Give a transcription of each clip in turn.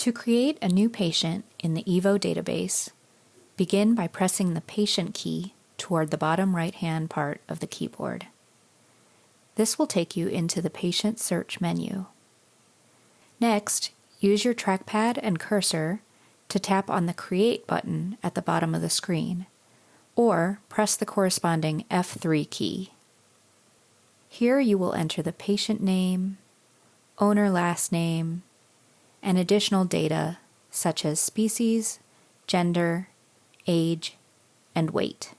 To create a new patient in the EVO database, begin by pressing the Patient key toward the bottom right-hand part of the keyboard. This will take you into the Patient Search menu. Next, use your trackpad and cursor to tap on the Create button at the bottom of the screen, or press the corresponding F3 key. Here you will enter the patient name, owner last name, and additional data such as species, gender, age, and weight.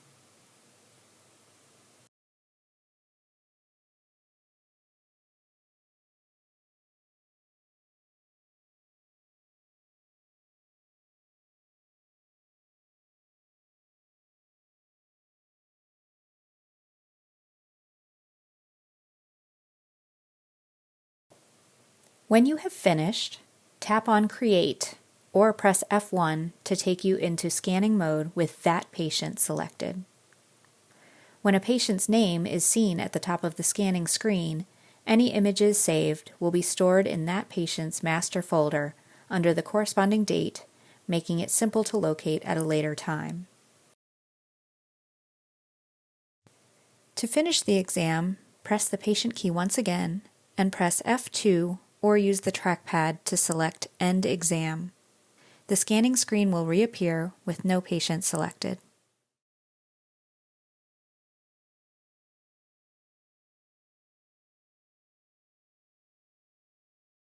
When you have finished, tap on Create or press F1 to take you into scanning mode with that patient selected. When a patient's name is seen at the top of the scanning screen, any images saved will be stored in that patient's master folder under the corresponding date, making it simple to locate at a later time. To finish the exam, press the Patient key once again and press F2 or use the trackpad to select End Exam. The scanning screen will reappear with no patient selected.